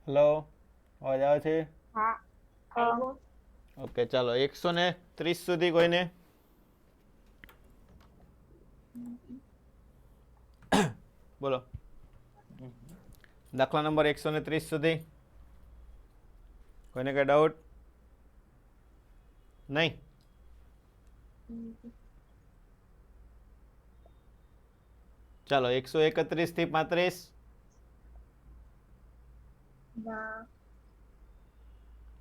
Hello, અવાજ આવે છે? હા આવ્યો. ઓકે, ચાલો 130 સુધી કોઈને બોલો. દાખલા નંબર 130 સુધી કોઈને કઈ ડાઉટ? નહીં? ચાલો 131 થી 35. ના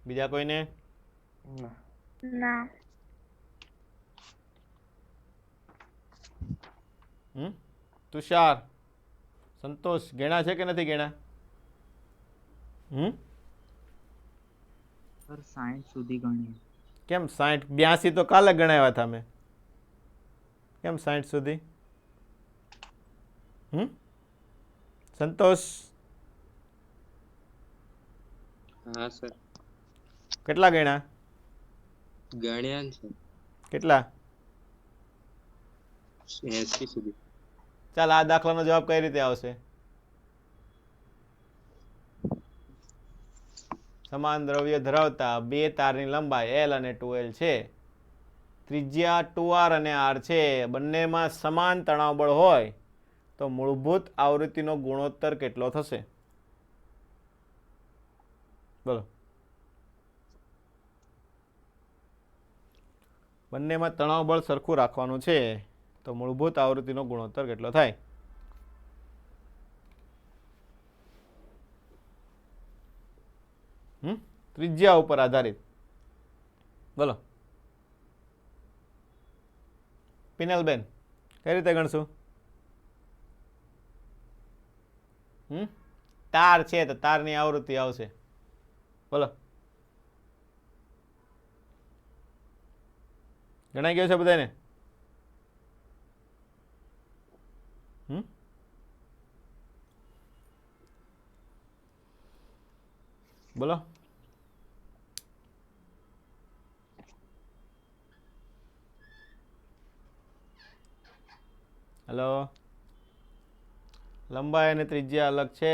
બીજા કોઈને? ના તુષાર, સંતોષ ગેણા છે કે નથી ગેણા? સર 60 સુધી ગણીએ. કેમ 60? 82 તો કાલે ગણાવ્યા હતા મેં. કેમ 60 સુધી? સંતોષ હા સર, કેટલા ગણ્યા? ગણ્યા છે કેટલા? 80 સુધી. ચાલ, આ દાખલાનો જવાબ કઈ રીતે આવશે? સમાન દ્રવ્ય ધરાવતા બે તારની લંબાઈ L અને 2L છે. ત્રિજ્યા 2R અને R છે. બંનેમાં સમાન તણાવ બળ હોય તો મૂળભૂત આવૃત્તિનો ગુણોત્તર કેટલો થશે? બોલો. બંનેમાં તણાવ બળ સરખું રાખવાનું છે તો મૂળભૂત આવૃત્તિનો ગુણોત્તર કેટલો થાય? ત્રિજ્યા ઉપર આધારિત. બોલો પિનલબેન, કઈ રીતે ગણશું? તાર છે તો તારની આવૃત્તિ આવશે. બોલો. ગણાઈ ગયો છે બધાને? બોલો. હેલો, લંબાઈ અને ત્રિજ્યા અલગ છે.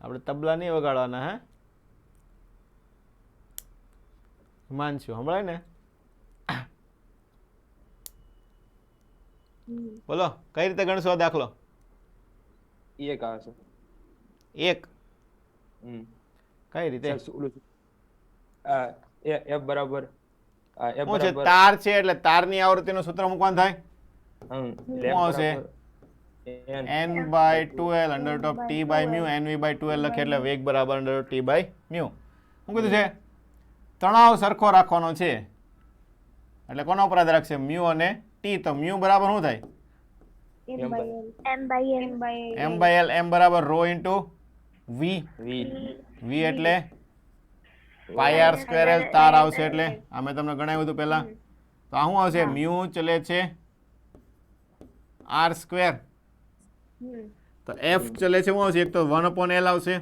આપણે તબલા નહીં વગાડવાના. હે હિમાંશુ, સંભળાય ને? બોલો, કઈ રીતે ગણશો આ દાખલો? એક આવશે. એક કઈ રીતે? F બરાબર શું છે? તાર છે એટલે તારની આવૃત્તિનું સૂત્ર મૂકવાનું થાય. શું આવશે? n/2l √t/μ. nv/2l લખે એટલે વેગ બરાબર √t/μ. શું કીધું છે? તણાવ સરખો રાખવાનો છે એટલે કોના ઉપર આધાર રાખશે? મ્યુ અને ટી. તો મ્યુ બરાબર શું થાય? m/l. m બરાબર રો ઇન્ટુ વી. વી એટલે πr²l તાર આવશે. એટલે આ મેં તમને ગણાવ્યું હતું પહેલા. તો આ શું આવશે? મ્યુ ચલે છે r². તો f ચલે છે શું આવશે? એક તો 1/l આવશે.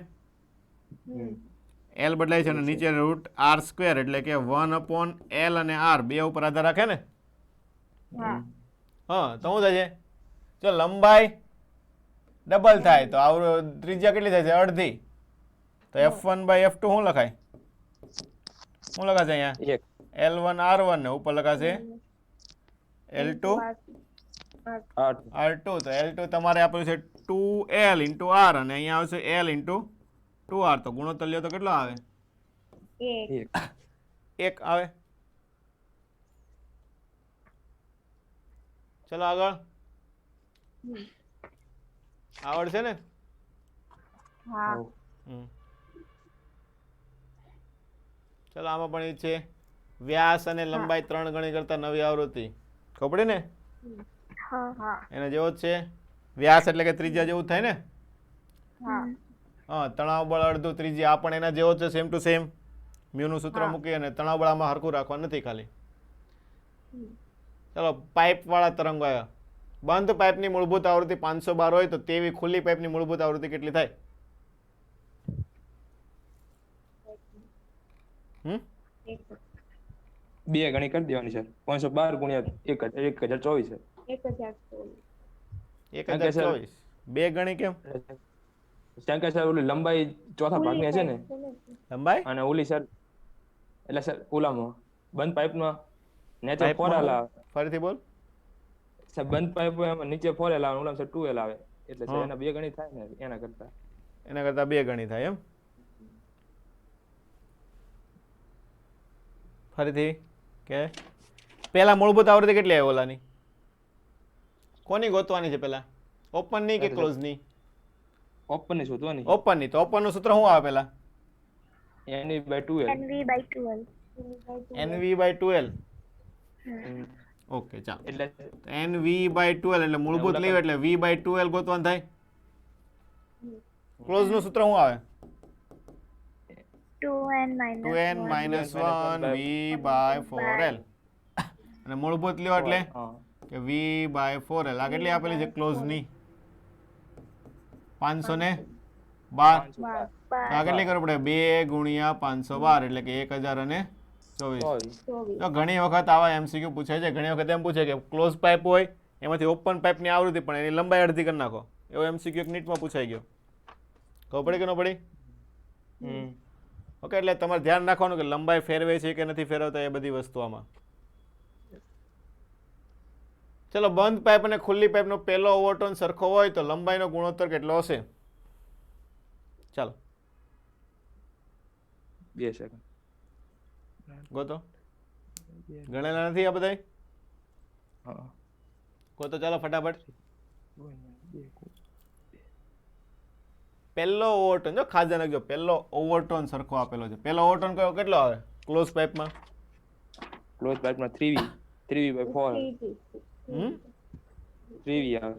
l બદલાય છે અને નીચે √r² એટલે કે 1/l અને r બે ઉપર આધાર રાખે ને. હા, તો શું થાય છે? જો લંબાઈ ડબલ થાય તો ત્રિજ્યા કેટલી થાય છે? અડધી. તો f1/f2 શું લખાય? શું લખાશે અહીંયા? L1R1 ને ઉપર લખાશે L2R2. તો L2 તમારે આપ્યું છે 2L × R અને અહીંયા આવશે L × 2R. તો ગુણોત્તર લ્યો તો કેટલો આવે? 1 આવે. ચલો આગળ. આવડશે ને? ચલો આમાં પણ એ છે વ્યાસ અને લંબાઈ 3 ગણી કરતા નવી આવૃત્તિ. ખબર પડી ને? એના જેવો જ છે. વ્યાસ એટલે કે ત્રિજ્યા જેવું થાય ને? હા, તણાવ બળ અડધું ત્રિજ્યા આ પણ એના જેવો છે, સેમ ટુ સેમ. મ્યુ નું સૂત્ર મૂકી અને તણાવ બળ આમાં હરખું રાખવાનું નથી ખાલી. ચલો, પાઇપ વાળા તરંગો આવ્યા. બંધ પાઇપની મૂળભૂત આવૃત્તિ 512 હોય તો તેવી ખુલ્લી પાઇપની મૂળભૂત આવૃત્તિ કેટલી થાય? 2 ગણી કરી દેવાની સર 512 ગુણ્યા 1024 છે 1024. 1024 બે ગણી કેમ? કારણ કે સર ઓલી લંબાઈ ચોથા ભાગની છે ને લંબાઈ અને ઓલી સર એટલે સર ઓલામાં બંધ પાઇપમાં નીચે પાઇપમાં 4L હું? આવે ફરીથી બોલ. સર બંધ પાઇપમાં નીચે 4L આવે ઓલામાં સર 2L આવે એટલે સર હા. એના 2 ગણી થાય ને એના કરતા એના કરતા બે ગણી થાય એમ. ફરીથી કે પેલા મૂળભૂત આવૃત્તિ કેટલી આવી ઓલાની? કોની ગોતવાની છે પેલા? ઓપન ની કે ક્લોઝ ની? ઓપન ની શોધવાની ઓપન ની. તો ઓપન નું સૂત્ર શું આવે પેલા? NV/2L NV/12. NV/2L. ઓકે ચાલો. એટલે NV/12 એટલે મૂળભૂત લેવું એટલે V/2L ગોતવાનું થાય. ક્લોઝ નું સૂત્ર શું આવે? 2n - 1. -1 V/4L. અને મૂળભૂત લ્યો એટલે હા કે V/4L. આ કેટલી આપેલી છે ક્લોઝ ની? 512. તો આ કેટલી કરવું પડે? 2 ગુણ્યા 512 એટલે કે 1024. તો ઘણી વખત આવા એમસીક્યુ પૂછે છે. ઘણી વખત એમ પૂછે કે ક્લોઝ પાઇપ હોય એમાંથી ઓપન પાઇપની આવૃત્તિ પણ એની લંબાઈ અડધી કરી નાખો. એવો એમસીક્યુ એક નીટમાં પૂછાઈ ગયો. ખબર પડી કે ન પડી? ઓકે, એટલે તમારે ધ્યાન રાખવાનું કે લંબાઈ ફેરવે છે કે નથી ફેરવતા એ બધી વસ્તુ આમાં. ચલો, બંધ પાઇપ અને ખુલ્લી પાઇપનો પહેલો ઓવરટોન સરખો હોય તો લંબાઈનો ગુણોત્તર કેટલો હશે? ચાલો 2 સેકન્ડ ગોતો. ગણેલા નથી આ બધાય? હા ગોતો ચાલો ફટાફટ. પહેલો ઓવરટોન, જો ખાસ ધ્યાન રાખજો, પહેલો ઓવરટોન સરખો આપેલો છે. પહેલો ઓવરટોન કયો કેટલો આવે ક્લોઝ પાઇપમાં? ક્લોઝ પાઇપમાં 3V/4 3V આવે.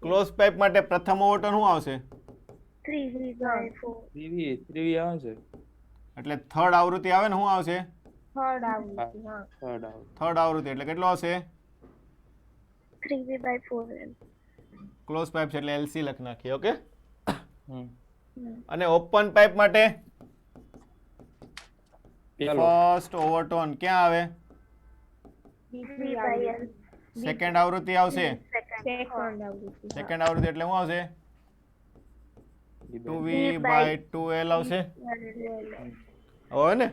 ક્લોઝ પાઇપ માટે પ્રથમ ઓવરટોન શું આવશે? 3V/4. 3V આવે છે એટલે થર્ડ આવૃત્તિ આવે ને, શું આવશે? થર્ડ આવૃત્તિ. હા. થર્ડ આવે થર્ડ આવૃત્તિ એટલે કેટલો આવશે? 3V/4L. ક્લોઝ પાઇપ છે એટલે એલસી લખી નાખીએ. ઓકે. હમ અને ઓપન પાઇપ માટે પેલો ફર્સ્ટ ઓવરટોન ક્યાં આવે? V/L. સેકન્ડ આવૃત્તિ આવશે. સેકન્ડ આવૃત્તિ. સેકન્ડ આવૃત્તિ એટલે શું આવશે? 2V/2L આવશે. હવે ને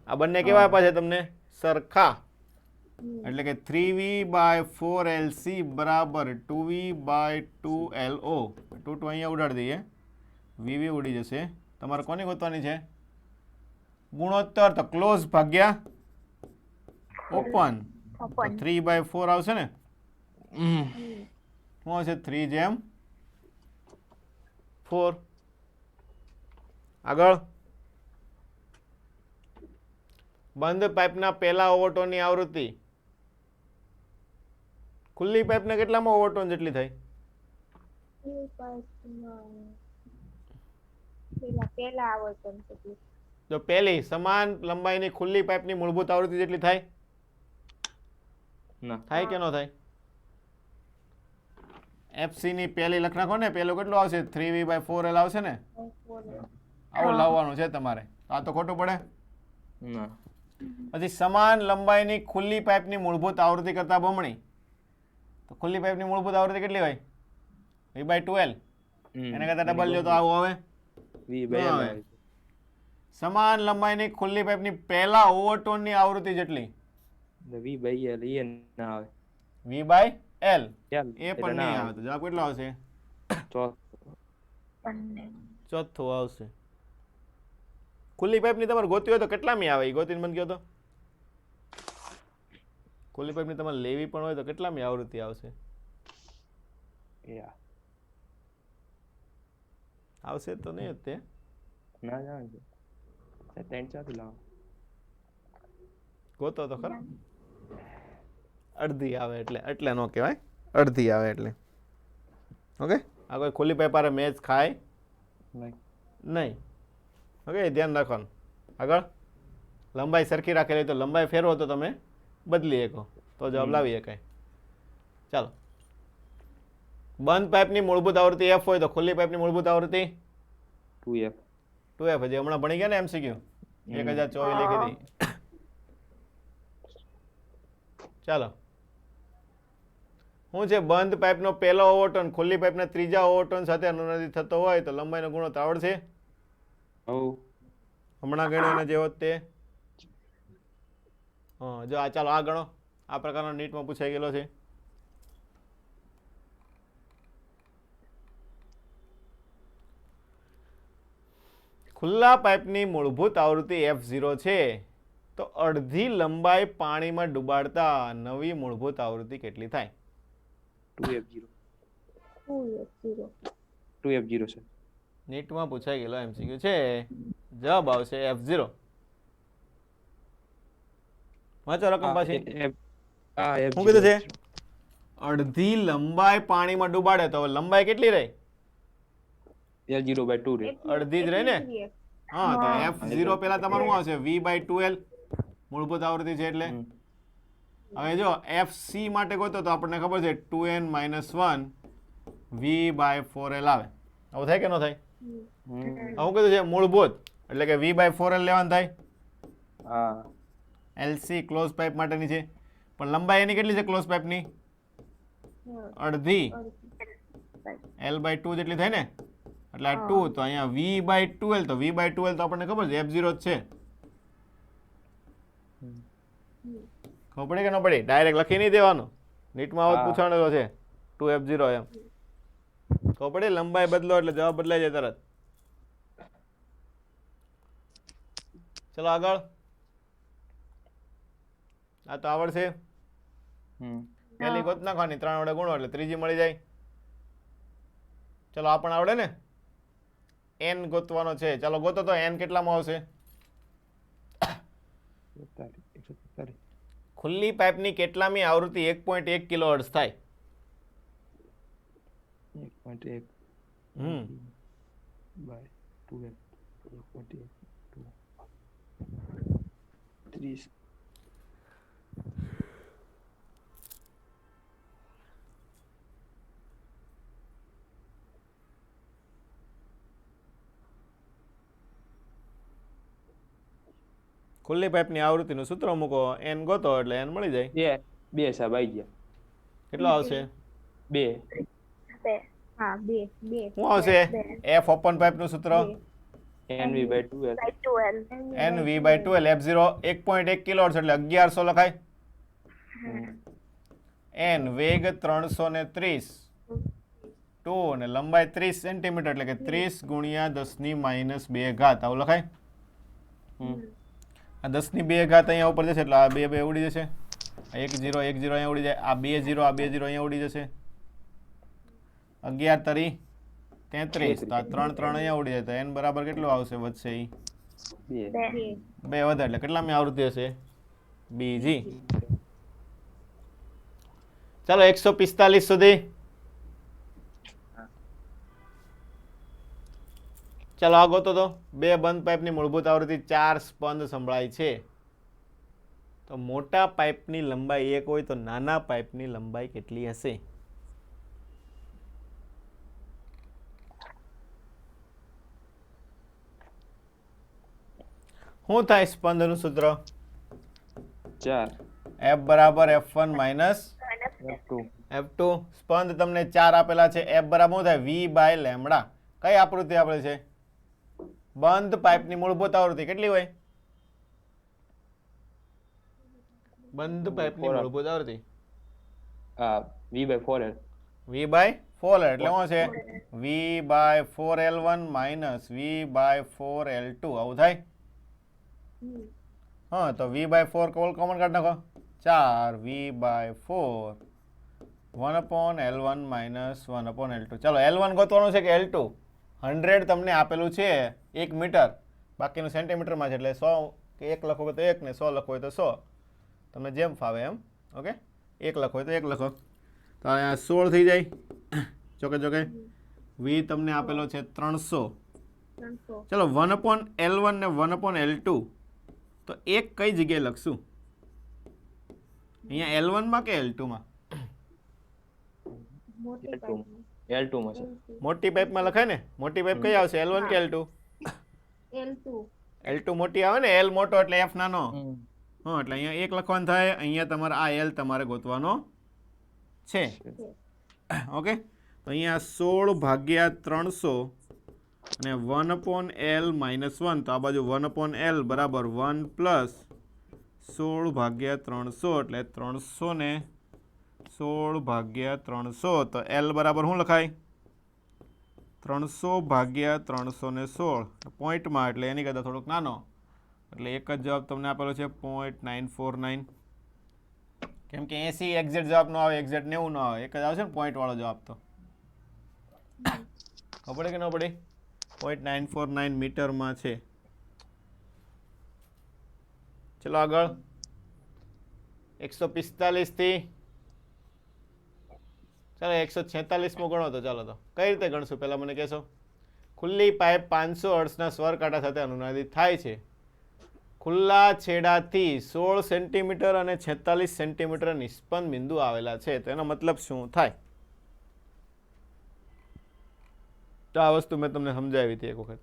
આ બંને કેવા આપ્યા છે તમને? સરખા. એટલે કે 3V/4LC બરાબર 2V/2LO. 2 અહીંયા ઉડાડી દઈએ, VV ઉડી જશે. તમારે કોની ગોતવાની છે? ગુણોત્તર. તો ક્લોઝ ભાગ્યા ઓપન. 3/4 આવશે ને? શું આવશે? 3/4. આગળ, બંધ પાઇપના પહેલા ઓવરટોનની આવૃત્તિ ખુલ્લી પાઇપના કેટલામાં ઓવરટોન જેટલી થાય? પેલા આવર્તન સુધી. તો પહેલી સમાન લંબાઈની ખુલ્લી પાઇપની મૂળભૂત આવૃત્તિ જેટલી થાય? ના થાય કે ન થાય? એફસી ની પહેલી લખ નાખો ને. પહેલો કેટલો આવશે? 3V/4L આવશે ને? આવું લાવવાનું છે તમારે. આ તો ખોટું પડે. ના પછી સમાન લંબાઈની ખુલ્લી પાઇપની મૂળભૂત આવૃત્તિ કરતા બમણી. તો ખુલ્લી પાઇપની મૂળભૂત આવૃત્તિ કેટલી હોય? V/2L. એના કરતા ડબલ લ્યો તો આવું આવે. V/L આવે છે. સમાન લંબાઈની ખુલ્લી પાઇપની પહેલા ઓવરટોનની આવૃત્તિ જેટલી? એટલે V/L એ ના આવે. V/L L એ પણ નહીં આવે. તો જવાબ કેટલો આવશે? ચોથો આવશે. ખુલ્લી પાઇપની તમારે ગોતી હોય તો કેટલામી આવે? એ ગોતીને મને કહો તો. ખુલ્લી પાઇપની તમારે લેવી પણ હોય તો કેટલામી આવૃત્તિ આવશે? યા આવશે તો નહીં જ તે. ના જાણે છે 3-4 લાવો. ગોતો તો ખરા. અડધી આવે એટલે ન કહેવાય. અડધી આવે એટલે. ઓકે. આ કોઈ ખુલ્લી પાઇપ આરે મેચ ખાય નહીં નહીં. ઓકે, ધ્યાન રાખવાનું. આગળ, લંબાઈ સરખી રાખેલી તો લંબાઈ ફેરવો તો તમે બદલી શકો તો જવાબ લાવી શકાય. ચાલો, બંધ પાઇપની મૂળભૂત આવૃત્તિ F હોય તો ખુલ્લી પાઇપની મૂળભૂત આવૃત્તિ 2F 2F. હજી હમણાં ભણી ગયા ને એમસીક્યુ 1024 લખી હતી. ચાલો શું છે બંધ પાઇપનો પહેલો ઓવરટર્ન ખુલ્લી પાઇપના ત્રીજા ઓવરટર્ન સાથે અનુનાદિત થતો હોય તો લંબાઈનો ગુણોત્તર આવડશે હવ હમણાં ગણ્યો ને જેવો જ તે હા જો આ ચાલો આ ગણો આ પ્રકારનો નીટમાં પૂછાઈ ગયેલો છે ખુલ્લા પાઇપની મૂળભૂત આવૃત્તિ F0 છે તો અડધી લંબાઈ પાણીમાં ડુબાડતા નવી મૂળભૂત આવૃત્તિ કેટલી થાય 2F0 2F0 2F0 સર નીટમાં પૂછાઈ ગયેલો એમસીક્યુ છે જવાબ આવશે F0 વાંચો રકમ પાછી શું કીધું છે અડધી લંબાઈ પાણીમાં ડુબાડે તો લંબાઈ કેટલી રહી L0/2 રે અડધી જ રહી ને હા તો F0 પેલા તમારું શું આવશે V/2L મૂળભૂત આવૃત્તિ છે એટલે હવે જો FC માટે ગોતો તો આપણને ખબર છે 2n - 1 V/4L આવે આવું થાય કે ન થાય આવું કીધું છે મૂળભૂત એટલે કે V/4L લેવાનું થાય હા LC ક્લોઝ પાઇપ માટેની છે પણ લંબાઈ એની કેટલી છે ક્લોઝ પાઇપની અડધી L/2 જેટલી થાય ને એટલે આ 2 તો અહીંયા V/2L તો V/2L તો આપણને ખબર છે F0 જ છે ખબર પડી કે ન પડી ડાયરેક્ટ લખી નહીં દેવાનું નીટમાં આવું પૂછાણેલો છે 2F0 એમ ખબર પડી લંબાઈ બદલો એટલે જવાબ બદલાઈ જાય તરત ચલો આગળ આ તો આવડશે પહેલી ગોત નાખવાની 3 વડે ગુણો એટલે ત્રીજી મળી જાય ચલો આ પણ આવડે ને n ગોતવાનો છે ચાલો ગોતો તો n કેટલામાં આવશે ખુલ્લી પાઇપની કેટલામી આવૃત્તિ 1.1 કિલોહર્ટ્ઝ થાય 1.1 બાય 2F 30 ખુલ્લી પાઇપની આવૃત્તિનું સૂત્ર મૂકો n ગોતો એટલે n મળી જાય બે સાહેબ આવી ગયા કેટલો આવશે 2 હા 2 શું આવશે f ઓપન પાઇપનું સૂત્ર NV/2L NV/2L F0 1.1 કિલોહર્ટ્ઝ એટલે 1100 લખાય n વેગ 330 2 અને લંબાઈ 30 સેન્ટીમીટર એટલે કે 30 ગુણ્યા 10⁻²? આવું લખાય આ 10⁻² અહીંયા ઉપર જશે એટલે આ 2 ઉડી જશે 1 0 1 0 અહીંયા ઉડી જાય આ 2 0 આ 2 0 અહીંયા ઉડી જશે 11 તરી 33 તો આ 3 3 અહીંયા ઉડી જાય તો n બરાબર કેટલું આવશે વધશે ઈ 2 વધે એટલે કેટલામી આવૃત્તિ હશે બીજી ચાલો 145 સુધી ચાલો આ ગોતો તો બે બંધ પાઇપની મૂળભૂત આવૃત્તિ 4 સ્પંદ સંભળાય છે તો મોટા પાઇપની લંબાઈ 1 હોય તો નાના પાઇપની લંબાઈ કેટલી હશે શું થાય સ્પંદનું સૂત્ર 4 F બરાબર F1 માઇનસ F2 F2 સ્પંદ તમને 4 આપેલા છે F બરાબર શું થાય V/λ કઈ આવૃત્તિ આપેલ છે બંધ પાઇપની મૂળભૂત આવૃત્તિ કેટલી હોય બંધ પાઇપની મૂળભૂત આવૃત્તિ V/4L V/4L એટલે શું છે V/4L1 માઇનસ V/4L2 આવું થાય હા તો V/4 કોમન કાઢી નાખો 4 V/4 1/L1 માઇનસ 1/L2 ચાલો L1 ગોતવાનું છે કે L2 100 તમને આપેલું છે 1 મીટર બાકીનું સેન્ટીમીટરમાં છે એટલે 100 કે 1 લખો તો 1 ને 100 લખો હોય તો 100 તમને જેમ ફાવે એમ ઓકે 1 લખો હોય તો 1 લખો તો અહીંયા 16 થઈ જાય ચોકે V તમને આપેલો છે 300 ચલો 1/L1 ને 1/L2 તો એક કઈ જગ્યાએ લખશું અહીંયા L1 માં કે L2 માં L2 માં છે મોટી પાઇપમાં લખાય ને મોટી પાઇપ કઈ આવશે L1 કે L2 L2 L2 મોટી આવે ને L મોટો એટલે F નાનો હા એટલે અહીંયા 1 લખવાનું થાય, અહીંયા તમારે આ એલ તમારે ગોતવાનો છે. ઓકે, તો અહીંયા 16 ભાગ્યા 300 અને 1/l-1, તો આ બાજુ 1/l બરાબર 1 પ્લસ 16 ભાગ્યા 300 એટલે 300 ને 16 ભાગ્યા 300, તો એલ બરાબર શું લખાય? 300 ભાગ્યા 316 પોઈન્ટમાં, એટલે એની કરતાં થોડોક નાનો, એટલે એક જ જવાબ તમને આપેલો છે 0.949. કેમ કે 80 એક્ઝેક્ટ જવાબ ન આવે, એક્ઝેક્ટ 90 ન આવે, એક જ આવશે ને પોઈન્ટ વાળો જવાબ. તો ખબર પડે કે ન પડે? 0.949 મીટરમાં છે. ચલો આગળ 145 થી ચાલો 146મો ગણો. તો ચાલો, તો કઈ રીતે ગણશું પહેલા મને કહેશો? ખુલ્લી પાઇપ 500 હર્ટ્ઝના સ્વર કાંટા સાથે અનુનાદિત થાય છે. ખુલ્લા છેડાથી 16 સેન્ટીમીટર અને 46 સેન્ટીમીટર નિસ્પંદ બિંદુ આવેલા છે, તો એનો મતલબ શું થાય? તો આ વસ્તુ મેં તમને સમજાવી હતી એક વખત.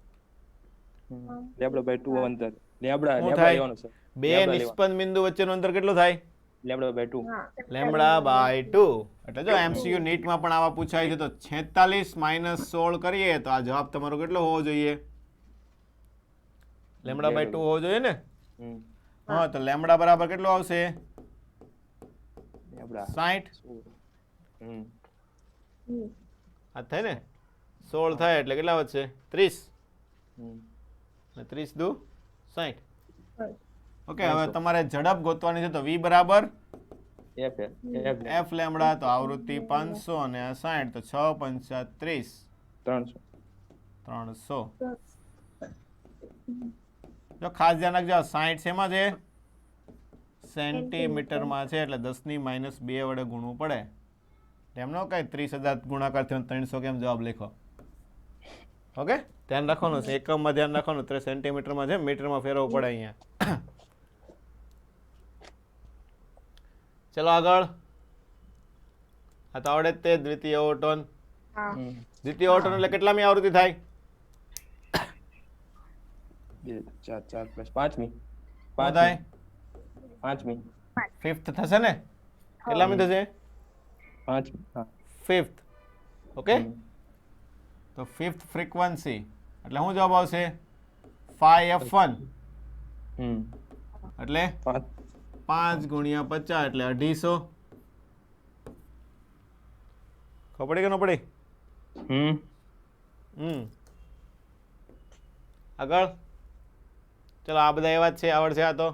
લેબડા બાય 2 અંતર. લેબડા શું લેબડા થાય? લેવાનો છે. બે નિસ્પંદ બિંદુ વચ્ચેનું અંતર કેટલું થાય? Lambda by 2. Lambda by 2. એટલે જો એમસીક્યુ નીટમાં પણ આવા પૂછાય છે, તો 46 - 16 કરીએ તો આ જવાબ તમારો કેટલો હોવો જોઈએ? લેમ્બડા બાય 2 હોવો જોઈએ ને? હા, તો લેમ્બડા બરાબર કેટલો આવશે? લેબડા 60. આ થાય ને 16 થાય એટલે કેટલા વધશે? 30. અને 30 દુ 60. ઓકે, હવે તમારે ઝડપ ગોતવાની છે, તો v બરાબર f લેમ્બડા, તો આવૃત્તિ 500 અને આ 60, તો 6 × 5 = 30. 300. જો ખાસ ધ્યાન રાખજો, 60 શેમાં છે? સેન્ટીમીટરમાં છે, એટલે 10⁻² વડે ગુણવું પડે. એમ ન કઈ 30,000 ગુણાકાર થયો 300 કેમ જવાબ લખો. ઓકે, ધ્યાન રાખવાનું છે, એકમમાં ધ્યાન રાખવાનું. 3 સેન્ટીમીટરમાં છે, મીટરમાં ફેરવવું પડે અહીંયા. ચલો આગળ. આ તો આવડે જ તે દ્વિતીય ઓટોન. દ્વિતીય ઓટોન એટલે કેટલામી આવૃત્તિ થાય? 2 4 4 પ્લસ 5મી. શું થાય? 5મી. ફિફ્થ થશે ને? કેટલામી થશે? 5મી. હા, ફિફ્થ. ઓકે, તો ફિફ્થ ફ્રીક્વન્સી એટલે શું જવાબ આવશે? φf1 એટલે 5 × 50 એટલે 250. ખબર પડી કે ન પડી? આગળ ચલો, આ બધા એવા જ છે, આવડશે આ તો.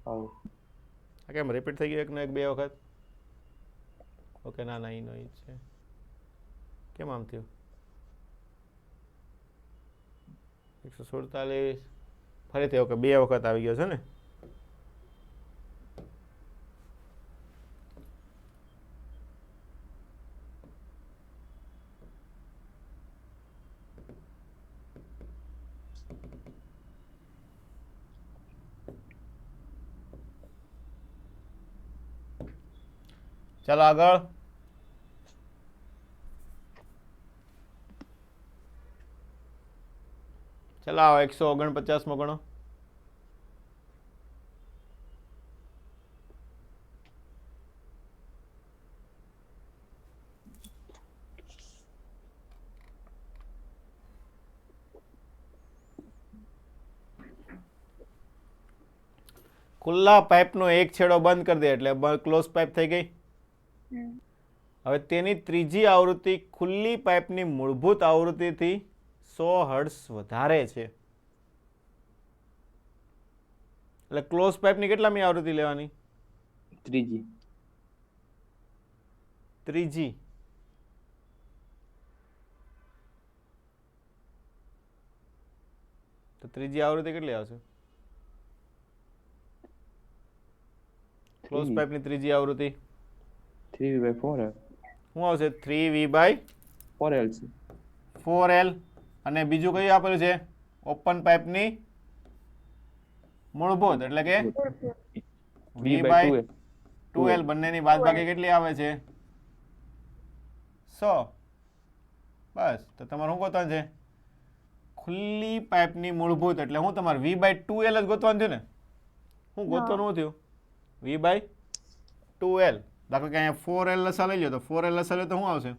આ કેમ રિપીટ થઈ ગયું? 1 ને 1 2 વખત? ઓકે, ના ના, ઈ છે. કેમ આમ થયું? 147 ફરીથી. ઓકે, 2 વખત આવી ગયો છે ને? ચાલો આગળ. ચાલો 149મો ગણો. ખુલ્લા પાઇપનો એક છેડો બંધ કરી દે એટલે ક્લોઝ પાઇપ થઈ ગઈ. હવે તેની ત્રીજી આવૃત્તિ ખુલ્લી પાઇપની મૂળભૂત આવૃત્તિથી 100 હર્ટ્ઝ વધારે છે. એટલે ક્લોઝ પાઇપની કેટલામી આવૃત્તિ લેવાની? ત્રીજી. તો ત્રીજી આવૃત્તિ કેટલી આવશે? ક્લોઝ પાઇપની ત્રીજી આવૃત્તિ 3v/4l. શું આવશે? 3v/4l. 4l. અને બીજું કયું આપેલું છે? ઓપન પાઇપની મૂળભૂત એટલે કે v/2l. બંનેની બાદબાકી કેટલી આવે છે? 100. બસ, તો તમારે શું ગોતવાનું છે? ખુલ્લી પાઇપની મૂળભૂત એટલે હું તમારે v/2l જ ગોતવાનું છે ને? હું ગોતવાનું થયું v બાય 2l. દાખલા કે અહીંયા 4l લસા લઈ લો તો 4l લસા લો તો શું આવશે?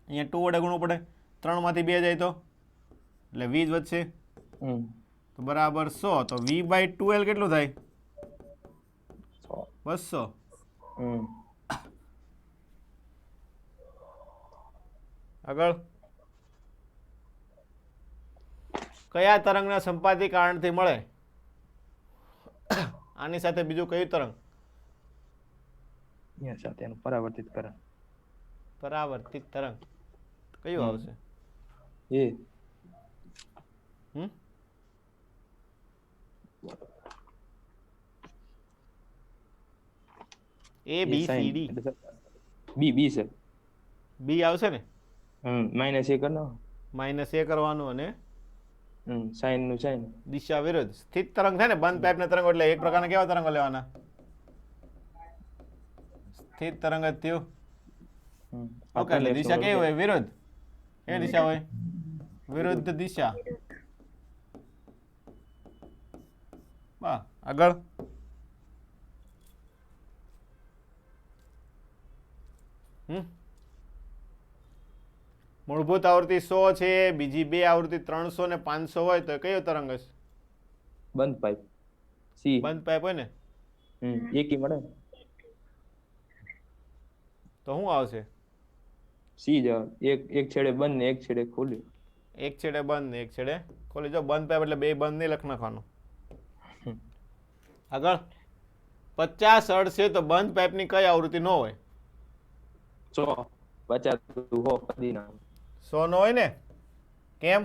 અહીંયા 2 વડે ગુણવું પડે, 3 માંથી 2 જાય તો એટલે 20 જ વધશે તો બરાબર 100. તો v બાય 2l કેટલું થાય? 200. આગળ કયા તરંગના સંપાતી કારણથી મળે? આની સાથે બીજું કયું તરંગ? અહીંયા સાથે એનું પરાવર્તિત કરે. પરાવર્તિત તરંગ કયું આવશે? એ A B C D. B B sir. B આવશે ને? માઇનસ એ કર નાખો. માઇનસ એ કરવાનું અને સાઇન નું સાઇન. દિશા વિરુદ્ધ. સ્થિત તરંગ થાય ને, બંધ પાઇપના તરંગો એટલે એક પ્રકારના કેવા તરંગો લેવાના? સ્થિત તરંગ જ થયું. ઓકે, એટલે દિશા કેવી હોય? વિરુદ્ધ. કેવી દિશા હોય? વિરુદ્ધ દિશા. વાહ. આગળ મૂળભૂત આવૃત્તિ 100 છે, બીજી બે આવૃત્તિ 300 ને 500 હોય તો કયો તરંગ હશે? બંધ પાઇપ. સી. બંધ પાઇપ હોય ને, એકી મળે તો શું આવશે? સી જ. એક છેડે બંધ ને એક છેડે ખુલ્લું. એક છેડે બંધ ને એક છેડે ખોલી. જો બંધ પાઇપ એટલે બે બંધ નહીં લખ નાખવાનું. આગળ 50 હર્ટ્ઝ છે તો બંધ પાઇપની કઈ આવૃત્તિ ન હોય? 100 50 હો કદી ના 100 નો હોય ને. કેમ?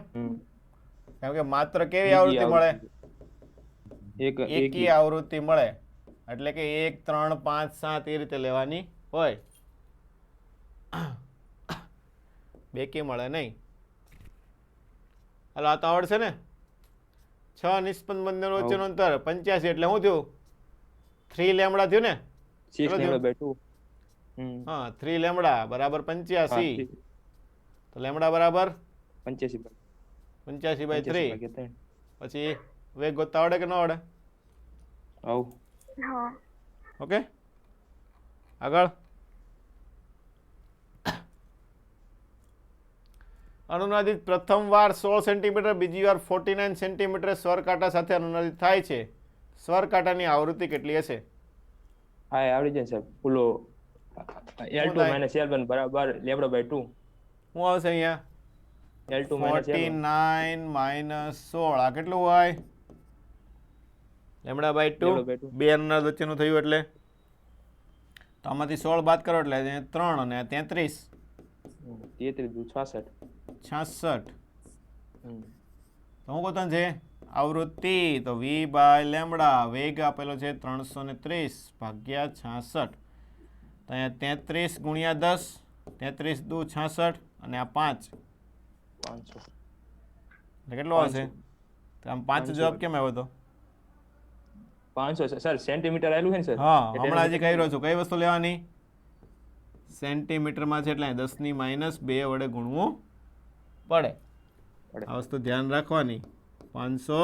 કેમ કે માત્ર કેવી આવૃત્તિ મળે? એકી આવૃત્તિ મળે. એટલે કે 1 3 5 7 એ રીતે લેવાની હોય, બેકી મળે નહીં. હાલો, આ તો આવડશે ને. 6 નિષ્પન્ન બંને વચ્ચેનું અંતર 85 એટલે શું થયું? 3 લેમ્બડા થયું ને? 6 લેમ્બડા બાય 2. હા, 3 લેમ્બડા બરાબર 85. તો લેમ્બડા બરાબર 85 બાય 3. પછી વેગ ગોતતા આવડે કે ન આવડે? ઓકે, આગળ અનુનાદિત પ્રથમ વાર 16 સેન્ટીમીટર, બીજી વાર 49 સેન્ટીમીટર સ્વર કાંટા સાથે અનુનાદિત થાય છે. સ્વર કાંટાની આવૃત્તિ કેટલી હશે? હા, આવડી જાય સાહેબ. ફૂલો L2 - L1 બરાબર લેમ્બડા બાય 2. શું આવશે અહીંયા? L2 - 49 - 16 આ કેટલું હોય? Lambda by 2. બે અનુનાદ વચ્ચેનું થયું એટલે તો આમાંથી 16 બાદ કરો એટલે 3 અને 33. 33 66. તો શું ગોતવાનું છે? આવૃત્તિ. તો v બાય લેમ્બડા. વેગ આપેલો છે 330 ભાગ્યા 66. તો અહીંયા 33 ગુણ્યા 10, 33 દુ 66 અને આ 5 એટલે કેટલો આવશે? તો આમ 5 જવાબ કેમ આવ્યો હતો? 500 સર સેન્ટીમીટર આવેલું છે ને સર? હા, હમણાં હજી કહી રહ્યો છું. કઈ વસ્તુ લેવાની? સેન્ટીમીટરમાં છે એટલે 10 ની -2 વડે ગુણવું પડે. આ વસ્તુ ધ્યાન રાખવાની. 500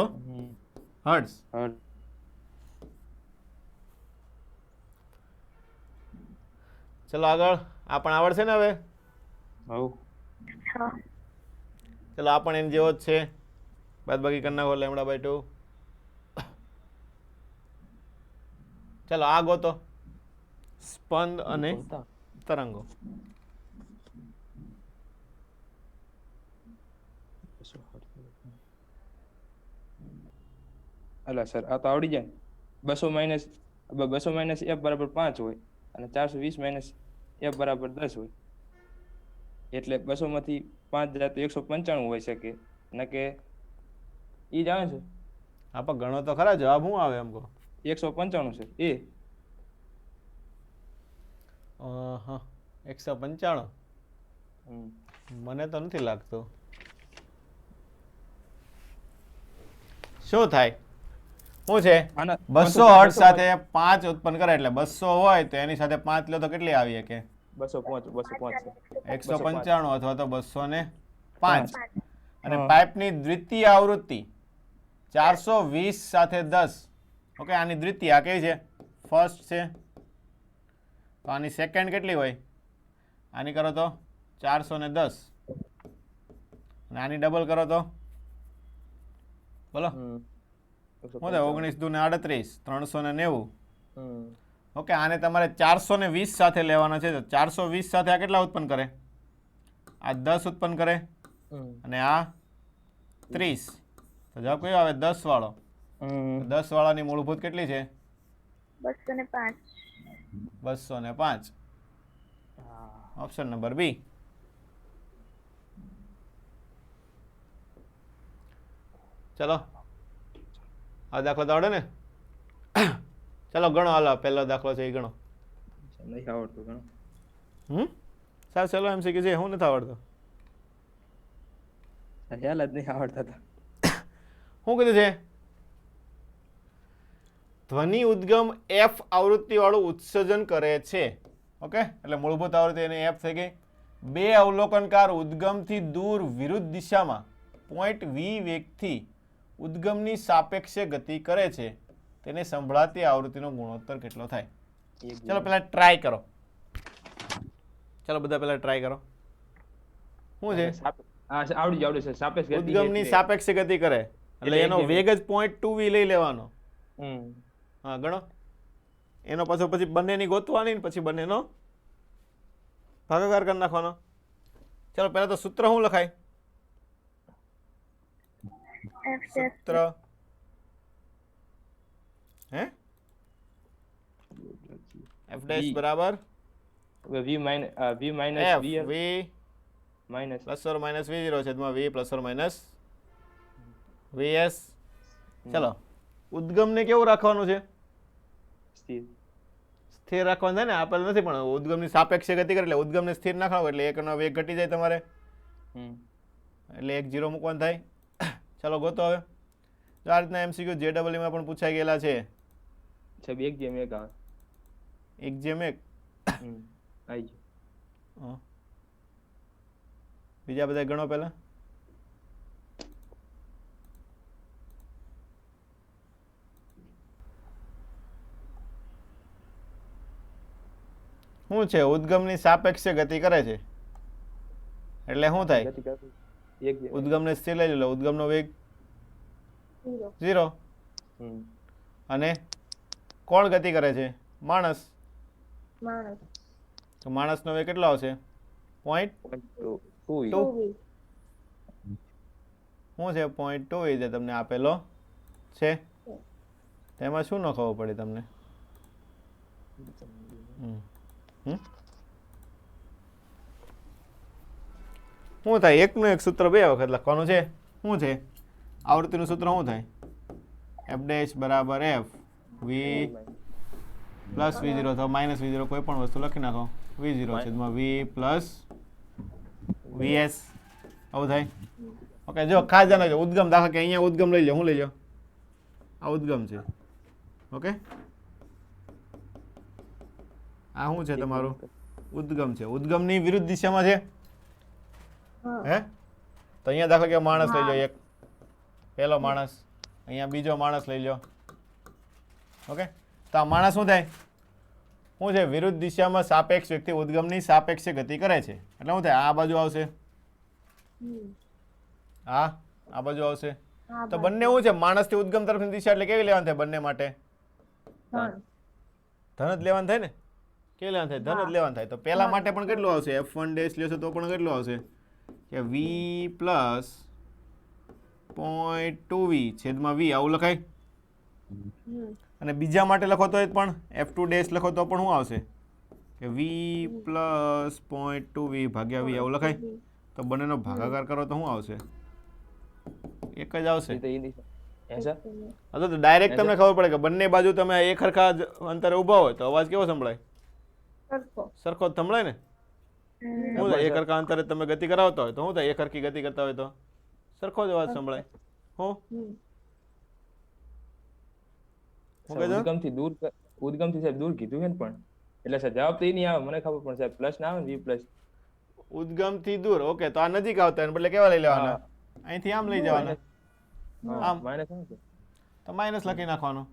હર્ટ્ઝ. ચલો આગળ. આ પણ આવડશે ને હવે? ચલો, આ પણ એની જેવો જ છે. બાદબાકી કરી નાખો લેમ્બડા બાય 2. ચલો, આ ગોતો. સ્પંદ અને તરંગો. અલા સર, આ તો આવડી જાય. 200 - f બરાબર 5 હોય અને 420 - f બરાબર 10 હોય. એટલે 200 માંથી 5 જાય તો 195 હોઈ શકે. ન કે ઈ જ આવે છે. આ પણ ગણો તો ખરા. જવાબ શું આવે એમ કહો? 195 છે. એ 195. મને તો નથી લાગતું. શું થાય? શું છે? 200 હર્ટ્ઝ સાથે 5 ઉત્પન્ન કરે એટલે 200 હોય તો એની સાથે 5 લો તો કેટલી આવી કે? 205 195 અથવા તો 205. અને પાઇપની દ્વિતીય આવૃત્તિ 420 સાથે 10. ઓકે, આની દ્વિતીય આ કેવી છે? ફર્સ્ટ છે. તો આની સેકન્ડ કેટલી હોય? આની કરો તો 410 અને આની ડબલ કરો તો બોલો શું થાય? 19 દુ ને 38, 390. ઓકે, આને તમારે 420 સાથે લેવાના છે. તો 420 સાથે આ કેટલા ઉત્પન્ન કરે? આ 10 ઉત્પન્ન કરે અને આ 30. તો જવાબ કયો આવે? 10 વાળો. 10 વાળાની મૂળભૂત કેટલી છે? 205. 205. Option number B. ચલો, આ દાખલો તો આવડે ને? ચલો ગણો, હાલો પહેલો દાખલો છે એ ગણો. નહીં આવડતું ઘણું. સાહેબ ચલો MCQ છે, હું નથી આવડતો. ખ્યાલ જ નહીં આવડતા હતા. શું કીધું છે? ધ્વનિ ઉદ્ગમ F આવૃત્તિ વાળું ઉત્સર્જન કરે છે. ઓકે, એટલે મૂળભૂત આવૃત્તિ એની F થઈ ગઈ. બે અવલોકનકાર ઉદ્ગમથી દૂર વિરુદ્ધ દિશામાં પોઈન્ટ V વેગથી ઉદ્ગમની સાપેક્ષે ગતિ કરે છે. તેને સંભળાતી આવૃત્તિનો ગુણોત્તર કેટલો થાય? ચલો પહેલા ટ્રાય કરો. ચલો બધા પહેલા ટ્રાય કરો. શું છે? આવડી ગયું છે. સાપેક્ષ ગતિ ઉદ્ગમની સાપેક્ષે ગતિ કરે એટલે એનો વેગ જ 0.2 v લઈ લેવાનો. હા ગણો. એનો પાછો પછી બંનેની ગોતવાની ને પછી બંનેનો ભાગાકાર કરી નાખવાનો. ચલો પહેલા તો સૂત્ર શું લખાય? સૂત્ર હે f dash બરાબર v minus f v minus plus or minus v0 છેદમાં v plus or minus vs. ચલો ઉદ્ગમને કેવું રાખવાનું છે? સ્થિર. સ્થિર રાખવાનું છે ને? આપેલ નથી પણ ઉદ્ગમની સાપેક્ષે ગતિ કરે એટલે ઉદ્ગમને સ્થિર નાખવાનું એટલે એકનો વેગ ઘટી જાય તમારે, એટલે 1 0 મૂકવાનું થાય. ચલો ગોતો હવે. જો આ રીતના MCQ JEE માં પણ પૂછાઈ ગયેલા છે. 1:1 આવે. 1:1 આવી ગયું. બીજા બધા ગણો પહેલા. શું છે? ઉદ્ગમની સાપેક્ષે ગતિ કરે છે એટલે શું થાય? ઉદ્ગમને સ્થિર લઈ લો, ઉદ્ગમનો વેગ 0 અને કોણ ગતિ કરે છે? માણસ. તો માણસનો વેગ કેટલો આવશે? 0.2. શું છે? 0.2 જે તમને આપેલો છે તેમાં શું ન ખબર પડી તમને? શું થાય? એકનું એક સૂત્ર બે વખત લખવાનું છે. શું છે? આવૃત્તિનું સૂત્ર શું થાય? f dash બરાબર f v પ્લસ v0 અથવા માઇનસ v0 કોઈ પણ વસ્તુ લખી નાખો. v0 છેદમાં v પ્લસ vs. આવું થાય. ઓકે, જો ખાસ ધ્યાન રાખજો. ઉદ્ગમ દાખલા કે અહીંયા ઉદ્ગમ લઈ લો. શું લઈ લો? આ ઉદ્ગમ છે. ઓકે, આ શું છે તમારું? ઉદ્ગમ છે. ઉદ્ગમની વિરુદ્ધ દિશામાં છે. હે તો અહીંયા દાખલા કે માણસ લઈ લો, એક પહેલો માણસ, અહીંયા બીજો માણસ લઈ લો. ઓકે, તો આ માણસ શું થાય? શું છે? વિરુદ્ધ દિશામાં સાપેક્ષ વ્યક્તિ ઉદ્ગમની સાપેક્ષે ગતિ કરે છે એટલે શું થાય? આ બાજુ આવશે, આ બાજુ આવશે. તો બંને શું છે? માણસથી ઉદ્ગમ તરફની દિશા એટલે કેવી લેવાની થાય બંને માટે? ધન જ લેવાનું થાય ને? કેવી લેવાનું થાય? ધન જ લેવાનું થાય. તો પહેલા માટે પણ કેટલું આવશે? f1 ડેશ લેશો તો પણ કેટલું આવશે? કે v પ્લસ 0.2v છેદમાં v આવું લખાય. અને બીજા માટે લખો તો પણ f2 ડેશ લખો તો પણ શું આવશે? કે v પ્લસ 0.2v ભાગ્યા v આવું લખાય. તો બંનેનો ભાગાકાર કરો તો શું આવશે? એક જ આવશે. તો ડાયરેક્ટ તમને ખબર પડે કે બંને બાજુ તમે એક સરખા અંતરે ઊભા હોય તો અવાજ કેવો સંભળાય? સરખો જ સંભળાય ને? શું થાય? એક સરખા અંતરે તમે ગતિ કરાવતા હોય તો શું થાય? એક સરખી ગતિ કરતા હોય તો સરખો જ અવાજ સંભળાય. ઉદ્ગમથી સાહેબ દૂર કીધું છે ને પણ એટલે સાહેબ જવાબ તો એ નહીં આવે મને ખબર પણ સાહેબ પ્લસ ના આવે ને v પ્લસ. ઉદ્ગમથી દૂર. ઓકે, તો આ નજીક આવતા એને બદલે કેવા લઈ લેવાના? અહીંથી આમ લઈ જવાના. આમ માઇનસ આવે તો માઇનસ લખી નાખવાનો.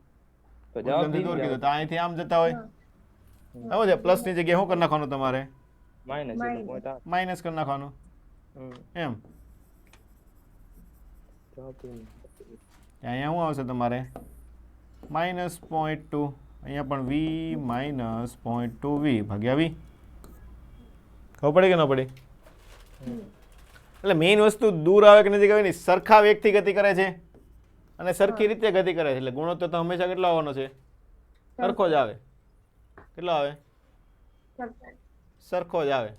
તો જવાબ ઉદ્ગમથી દૂર કીધું તો અહીંથી આમ જતા હોય હા. હવે છે પ્લસની જગ્યાએ શું કરી નાખવાનું તમારે માઇનસ એટલે Minus. પોઈન્ટ આઠ. માઇનસ કરી નાખવાનું એમ જવાબ બી અહીંયા શું આવશે તમારે -0.2 અહીંયા પણ વી -0.2v ભાગ્યા વી ખબર પડી કે ન પડી એટલે મેઇન વસ્તુ દૂર આવે કે નજીક આવે ને સરખા વેગથી ગતિ કરે છે અને સરખી રીતે ગતિ કરે છે એટલે ગુણોત્તર તો હંમેશા કેટલો આવવાનો છે સરખો જ આવે કેટલો આવે સરખા. સરખો જ આવે